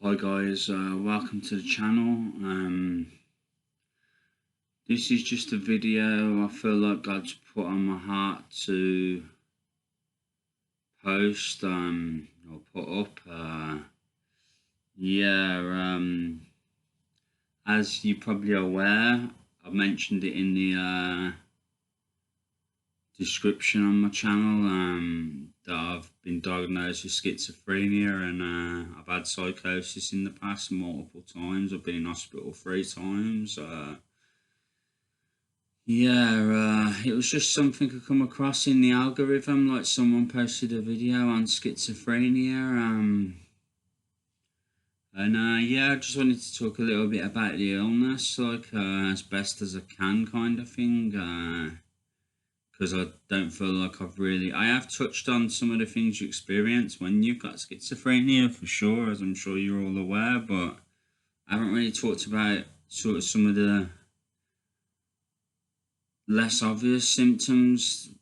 Hi guys, welcome to the channel. This is just a video I feel like God's put on my heart to post or put up. As you're probably aware, I mentioned it in the description on my channel that I've been diagnosed with schizophrenia and I've had psychosis in the past multiple times. I've been in hospital 3 times. It was just something I come across in the algorithm, like someone posted a video on schizophrenia. I just wanted to talk a little bit about the illness, like as best as I can, kind of thing. Because I don't feel like I have touched on some of the things you experience when you've got schizophrenia, for sure, as I'm sure you're all aware, but I haven't really talked about sort of some of the less obvious symptoms.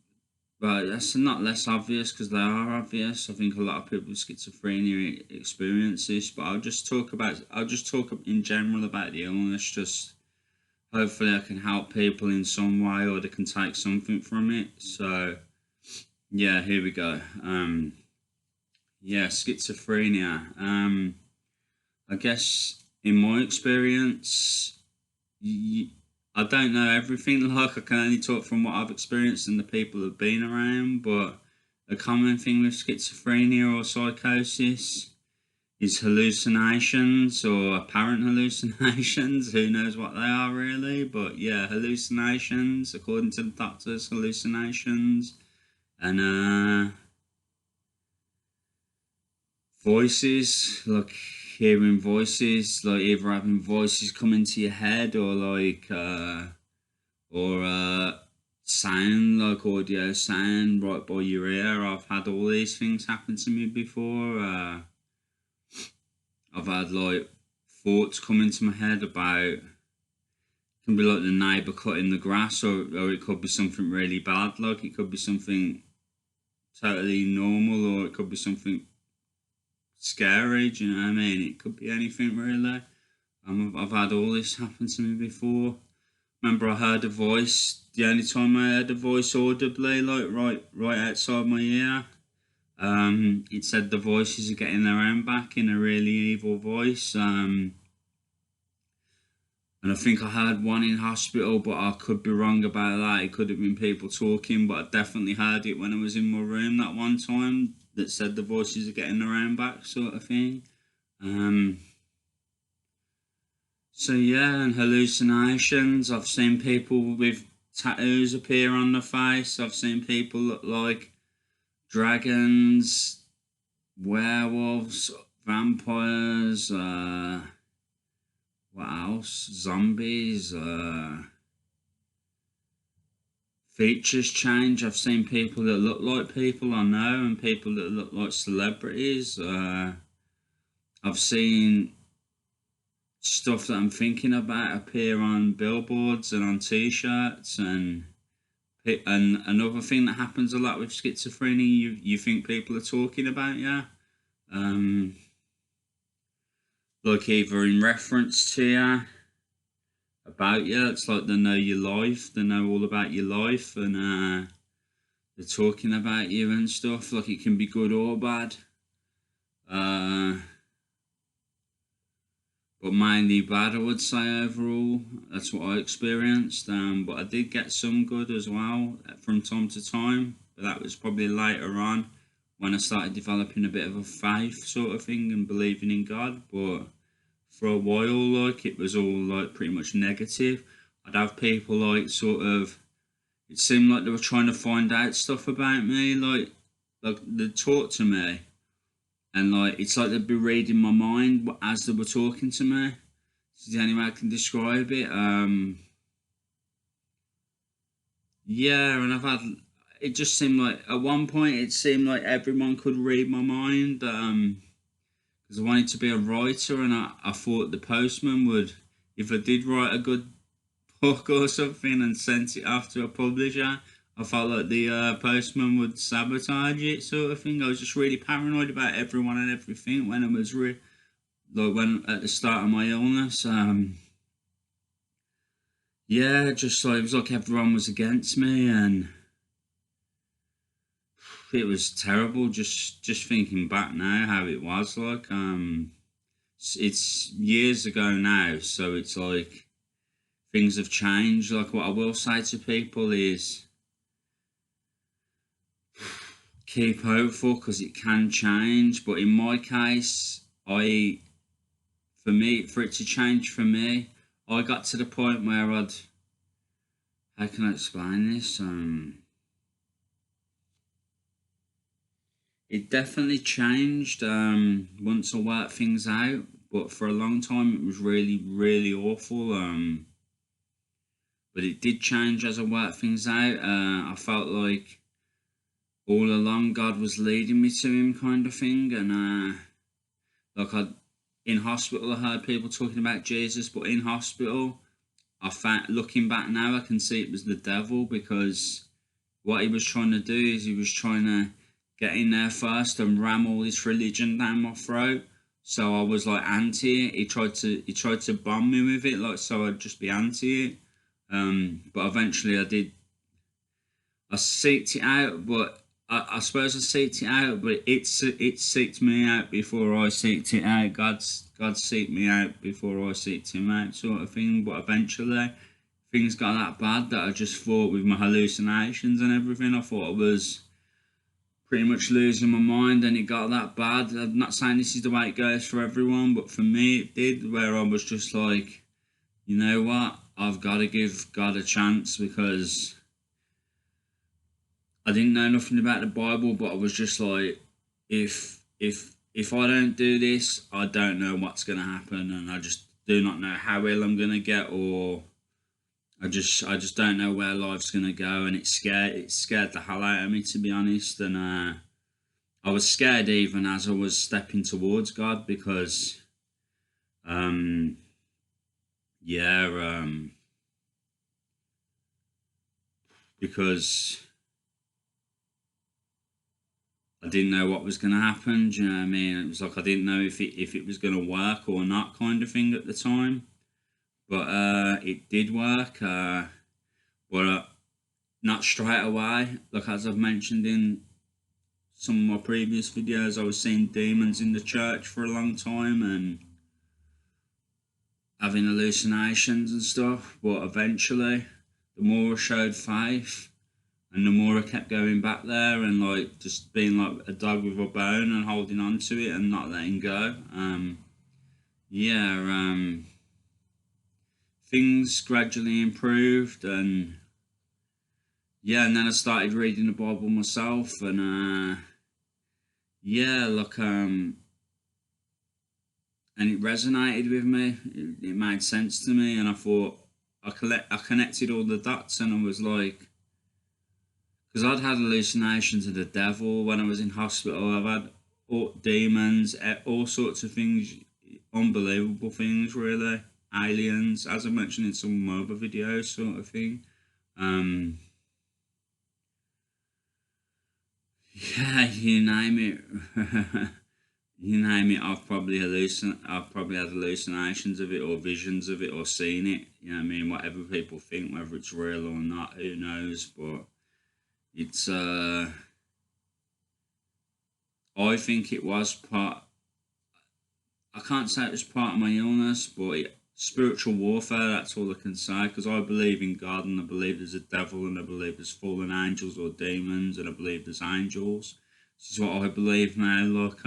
But that's not less obvious, because they are obvious. I think a lot of people with schizophrenia experience this, but I'll just talk in general about the illness, just hopefully I can help people in some way, or they can take something from it. So yeah, here we go. Schizophrenia. I guess in my experience, I don't know everything. Like, I can only talk from what I've experienced and the people who've been around, but a common thing with schizophrenia or psychosis is hallucinations or apparent hallucinations. Who knows what they are really, but yeah, hallucinations, according to the doctors, hallucinations. And voices, like hearing voices, like either having voices come into your head or sound, like audio sound right by your ear. I've had all these things happen to me before. I've had like thoughts come into my head about, it can be like the neighbour cutting the grass, or it could be something really bad, like it could be something totally normal, or it could be something scary, do you know what I mean? It could be anything really. I've had all this happen to me before. Remember, I heard a voice, the only time I heard a voice audibly, like right outside my ear. It said the voices are getting their own back, in a really evil voice. And I think I heard one in hospital, but I could be wrong about that. It could have been people talking, but I definitely heard it when I was in my room that one time, that said the voices are getting their own back, sort of thing. And hallucinations. I've seen people with tattoos appear on the face. I've seen people look like dragons, werewolves, vampires, what else? Zombies, features change. I've seen people that look like people I know and people that look like celebrities. I've seen stuff that I'm thinking about appear on billboards and on t-shirts, and another thing that happens a lot with schizophrenia, you think people are talking about you, like either in reference to you, about you. It's like they know your life, they know all about your life, and they're talking about you and stuff. Like, it can be good or bad, but mainly bad, I would say, overall. That's what I experienced, but I did get some good as well from time to time, but that was probably later on, when I started developing a bit of a faith sort of thing and believing in God. But for a while, like, it was all like pretty much negative. I'd have people like sort of, it seemed like they were trying to find out stuff about me, like they'd talk to me, and like it's like they'd be reading my mind as they were talking to me. It's the only way I can describe it. And it just seemed like at one point it seemed like everyone could read my mind. Because I wanted to be a writer, and I thought the postman would, if I did write a good book or something and sent it off to a publisher, I felt like the postman would sabotage it, sort of thing. I was just really paranoid about everyone and everything when I was like when at the start of my illness, yeah, just like it was like everyone was against me, and it was terrible. Just thinking back now, how it was like. It's years ago now, so it's like things have changed. Like what I will say to people is keep hopeful because it can change. But in my case, for it to change for me, I got to the point where how can I explain this? It definitely changed once I worked things out, but for a long time it was really, really awful. But it did change as I worked things out. I felt like all along God was leading me to Him, kind of thing, and like in hospital I heard people talking about Jesus, but in hospital I found, looking back now, I can see it was the devil, because what he was trying to do is he was trying to get in there first and ram all this religion down my throat. So I was like anti it. He tried to bomb me with it, like so I'd just be anti it. But eventually I seeked it out, but I suppose I seeked it out, but it seeked me out before I seeked it out. God seeked me out before I seeked Him out, sort of thing. But eventually, things got that bad that I just thought, with my hallucinations and everything, I thought I was pretty much losing my mind, and it got that bad. I'm not saying this is the way it goes for everyone, but for me it did, where I was just like, you know what, I've got to give God a chance, because I didn't know nothing about the Bible, but I was just like, if I don't do this, I don't know what's gonna happen, and I just do not know how ill I'm gonna get, or I just don't know where life's gonna go, and it scared the hell out of me, to be honest, and I was scared even as I was stepping towards God, because um yeah because I didn't know what was going to happen. Do you know what I mean? It was like I didn't know if it was going to work or not, kind of thing at the time. But it did work. But not straight away. Like as I've mentioned in some of my previous videos, I was seeing demons in the church for a long time and having hallucinations and stuff. But eventually, the more I showed faith, and the more I kept going back there and like just being like a dog with a bone and holding on to it and not letting go, yeah, things gradually improved, and yeah, and then I started reading the Bible myself, and yeah, like and it resonated with me. It made sense to me, and I thought I connected all the dots, and I was like, because I'd had hallucinations of the devil when I was in hospital. I've had demons, all sorts of things, unbelievable things, really. Aliens, as I mentioned in some of my other videos, sort of thing. Um, yeah, you name it. You name it, I've probably had hallucinations of it, or visions of it, or seen it. You know what I mean? Whatever people think, whether it's real or not, who knows? But it's I think it was part. I can't say it was part of my illness, but spiritual warfare. That's all I can say, because I believe in God, and I believe there's a devil, and I believe there's fallen angels or demons, and I believe there's angels. This is what I believe now. Look,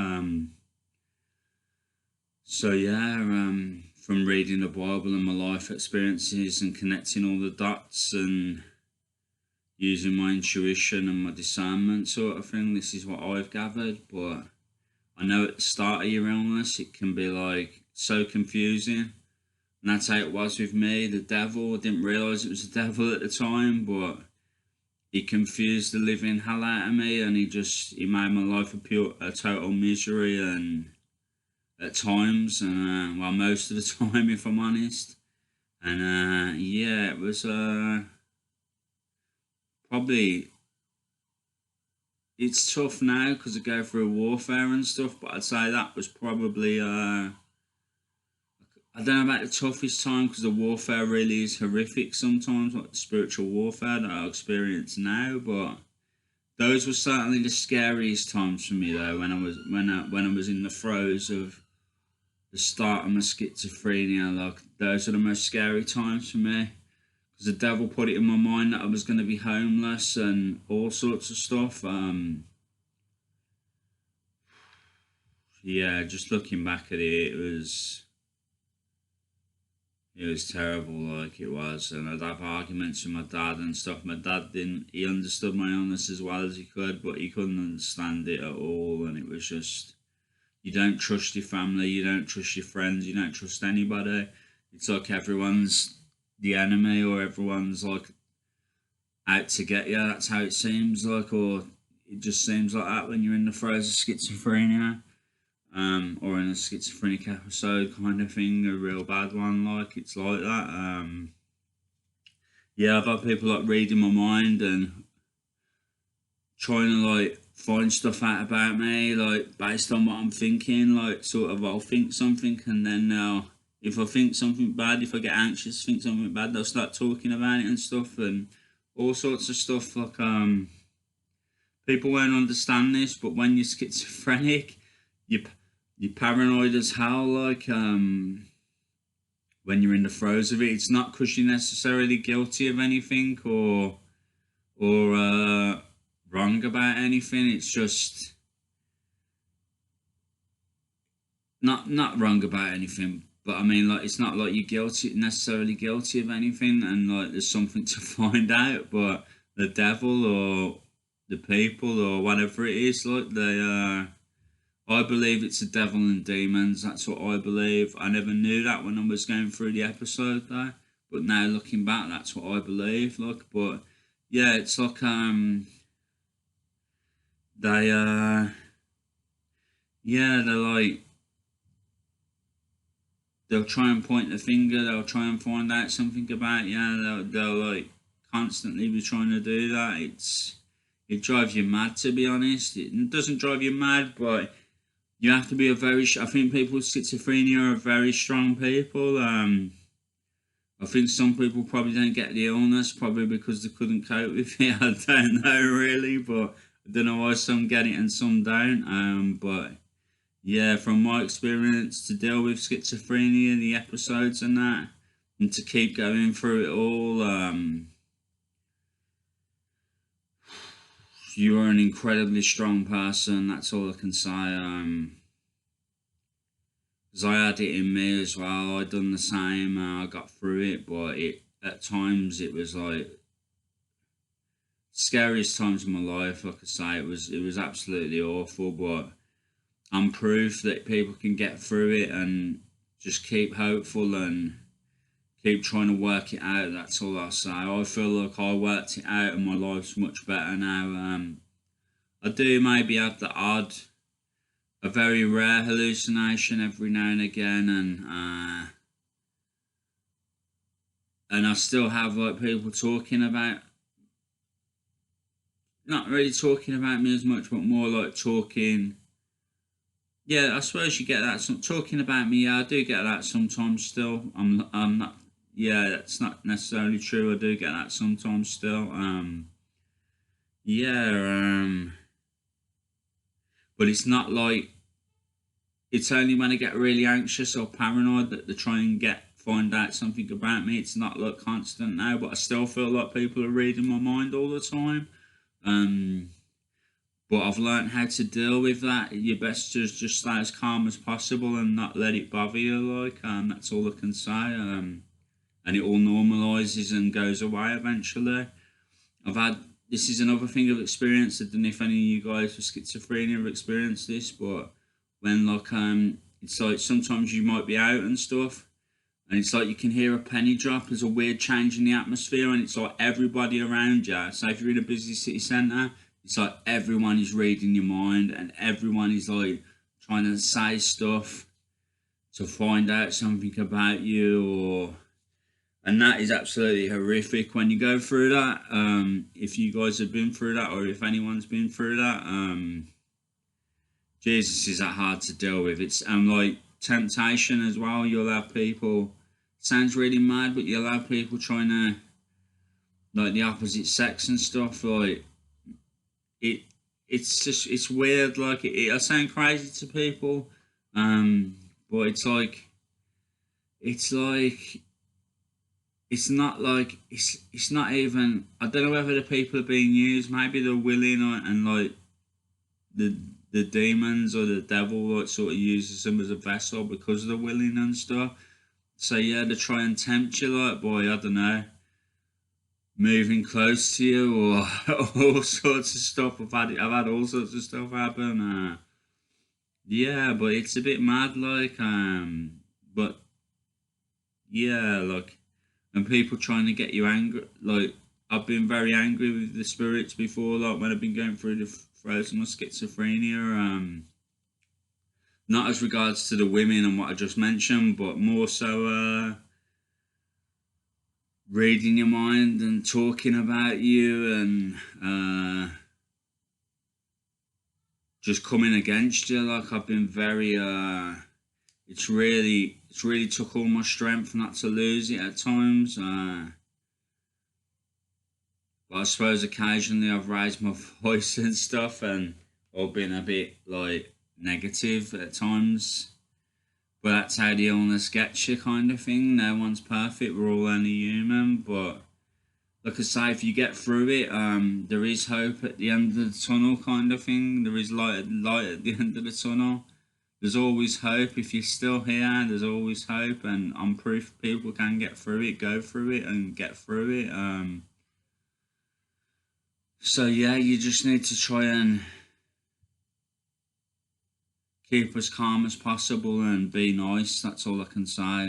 so yeah, from reading the Bible and my life experiences and connecting all the dots and using my intuition and my discernment, sort of thing. This is what I've gathered, but I know at the start of your illness it can be like so confusing, and that's how it was with me. The devil, I didn't realise it was the devil at the time, but he confused the living hell out of me, and he made my life a total misery, and at times, and well, most of the time, if I'm honest. And yeah, it was probably, it's tough now because I go through warfare and stuff, but I'd say that was probably I don't know about the toughest time because the warfare really is horrific sometimes, like the spiritual warfare that I experience now. But those were certainly the scariest times for me though. When I was in the throes of the start of my schizophrenia, like those are the most scary times for me because the devil put it in my mind that I was going to be homeless and all sorts of stuff. Yeah, just looking back at it, it was terrible, like it was, and I'd have arguments with my dad and stuff. My dad didn't, he understood my illness as well as he could, but he couldn't understand it at all, and it was just, you don't trust your family, you don't trust your friends, you don't trust anybody. It's like everyone's the enemy or everyone's like out to get you. That's how it seems like, or it just seems like that when you're in the throes of schizophrenia, or in a schizophrenic episode kind of thing, a real bad one. Like it's like that. Yeah, I've had people like reading my mind and trying to like find stuff out about me, like based on what I'm thinking. Like sort of, I'll think something and then if I think something bad, if I get anxious, think something bad, they'll start talking about it and stuff and all sorts of stuff. Like people won't understand this, but when you're schizophrenic, you're paranoid as hell. Like when you're in the throes of it, it's not because you're necessarily guilty of anything or wrong about anything. It's just not wrong about anything, but I mean, like, it's not like you're necessarily guilty of anything, and like there's something to find out. But the devil or the people or whatever it is, like I believe it's the devil and demons. That's what I believe. I never knew that when I was going through the episode though, but now looking back, that's what I believe. Like, but yeah, it's like they yeah, they're like, they'll try and point the finger, they'll try and find out something about you. They'll like constantly be trying to do that. It drives you mad, to be honest. It doesn't drive you mad, but you have to be I think people with schizophrenia are very strong people. I think some people probably don't get the illness probably because they couldn't cope with it. I don't know really, but I don't know why some get it and some don't. But yeah, from my experience, to deal with schizophrenia, the episodes and that, and to keep going through it all, you are an incredibly strong person. That's all I can say. Because I had it in me as well. I done the same. I got through it, but at times it was like scariest times of my life. Like I say, it was absolutely awful. But I'm proof that people can get through it and just keep hopeful and keep trying to work it out. That's all I'll say. I feel like I worked it out and my life's much better now. I do maybe have a very rare hallucination every now and again, and I still have like people talking about, not really talking about me as much, but more like talking. Yeah, I suppose you get that. Talking about me, yeah, I do get that sometimes still. I'm not. Yeah, that's not necessarily true. I do get that sometimes still. Yeah. But it's not like, it's only when I get really anxious or paranoid that they try and find out something about me. It's not like constant now, but I still feel like people are reading my mind all the time. But I've learned how to deal with that. You best just stay as calm as possible and not let it bother you. Like, that's all I can say. And it all normalises and goes away eventually. This is another thing I've experienced. I don't know if any of you guys with schizophrenia have experienced this, but when like it's like sometimes you might be out and stuff, and it's like you can hear a penny drop. There's a weird change in the atmosphere, and it's like everybody around you. So if you're in a busy city centre, it's like everyone is reading your mind, and everyone is like trying to say stuff to find out something about you, and that is absolutely horrific when you go through that. If you guys have been through that, or if anyone's been through that, Jesus, is that hard to deal with? It's like temptation as well. You'll have people, sounds really mad, but you'll have people trying to, like, the opposite sex and stuff, like, it it's just, it's weird, like, it'll sound crazy to people, but it's like it's not even, I don't know whether the people are being used, maybe they're willing, and like the the demons or the devil, like, sort of uses them as a vessel because they're willing and stuff. So yeah, they try and tempt you, like, boy, I don't know, moving close to you, or all sorts of stuff. I've had all sorts of stuff happen. Yeah, but it's a bit mad, like, but yeah, like, and people trying to get you angry. Like, I've been very angry with the spirits before, like when I've been going through the throes of my schizophrenia. Not as regards to the women and what I just mentioned, but more so reading your mind and talking about you, and just coming against you. Like, I've been very it's really took all my strength not to lose it at times. But I suppose occasionally I've raised my voice and stuff, and or been a bit, like, negative at times. But that's how the illness gets you, kind of thing. No one's perfect. We're all only human. But like I say, if you get through it, there is hope at the end of the tunnel, kind of thing. There is light at the end of the tunnel. There's always hope. If you're still here, there's always hope, and I'm proof people can get through it, go through it, and get through it. So yeah, you just need to try and keep as calm as possible and be nice. That's all I can say.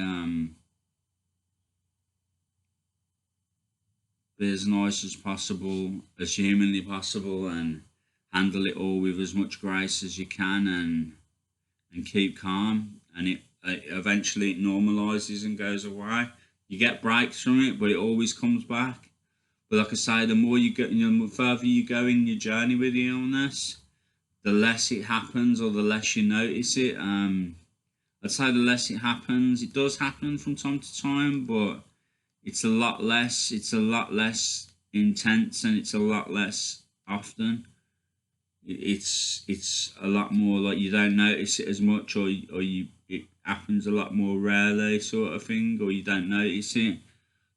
Be as nice as possible, as humanly possible, and handle it all with as much grace as you can, and keep calm. And it eventually it normalizes and goes away. You get breaks from it, but it always comes back. But like I say, the more you go, the further you go in your journey with the illness, the less it happens, or the less you notice it. I'd say the less it happens. It does happen from time to time, but it's a lot less. It's a lot less intense, and it's a lot less often. It's a lot more like you don't notice it as much, or it happens a lot more rarely, sort of thing, or you don't notice it.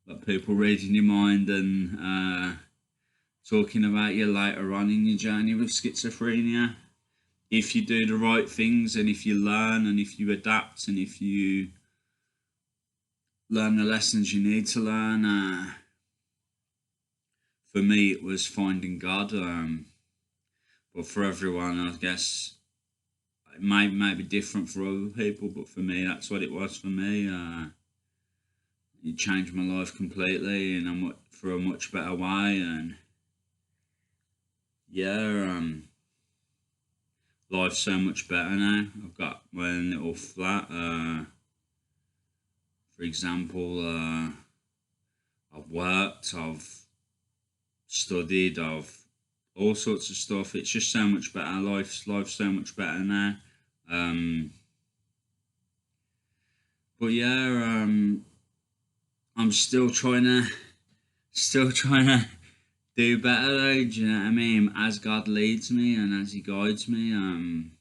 Like people reading your mind and talking about you later on in your journey with schizophrenia. If you do the right things, and if you learn, and if you adapt, and if you learn the lessons you need to learn. For me, it was finding God. But for everyone, I guess it may be different for other people. But for me, that's what it was for me. It changed my life completely, and for a much better way. And yeah, life's so much better now. I've got my own little flat. For example, I've worked, I've studied, I've all sorts of stuff. It's just so much better. Life's so much better now. But yeah, I'm still trying to do better though. Do you know what I mean? As God leads me and as He guides me.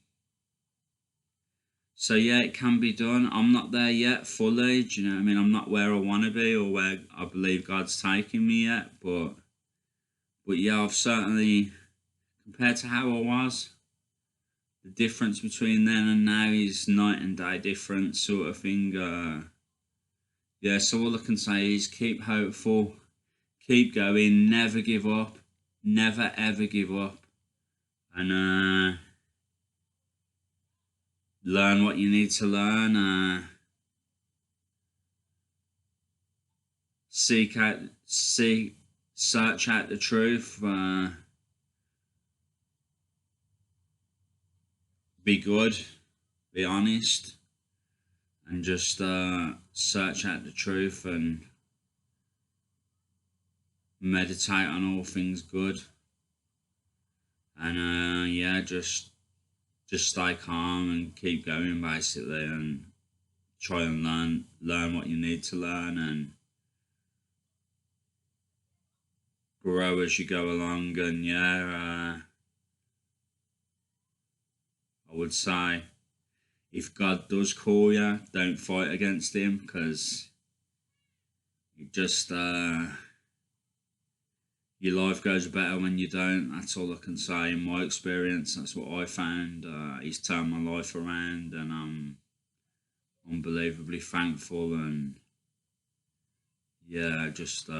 So yeah, it can be done. I'm not there yet fully. Do you know what I mean? I'm not where I want to be, or where I believe God's taking me yet. But yeah, I've certainly, compared to how I was, the difference between then and now is night and day difference, sort of thing. Yeah, so all I can say is keep hopeful, keep going, never give up, never ever give up, and learn what you need to learn. Search out the truth. Be good, be honest, and just search out the truth, and meditate on all things good, and yeah, just stay calm and keep going, basically, and try and learn what you need to learn, and grow as you go along. And yeah, I would say, if God does call you, don't fight against him, because it just your life goes better when you don't. That's all I can say in my experience. That's what I found. He's turned my life around, and I'm unbelievably thankful. And yeah, just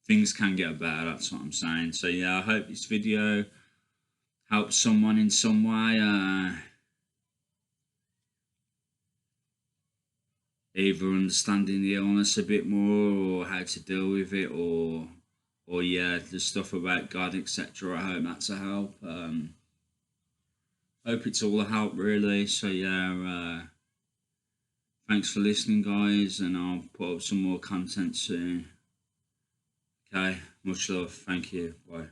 things can get better. That's what I'm saying. So yeah, I hope this video helps someone in some way. Either understanding the illness a bit more, or how to deal with it, or yeah, the stuff about God, etc. I hope that's a help. Hope it's all a help, really. So yeah, thanks for listening, guys, and I'll put up some more content soon. Okay, much love. Thank you. Bye.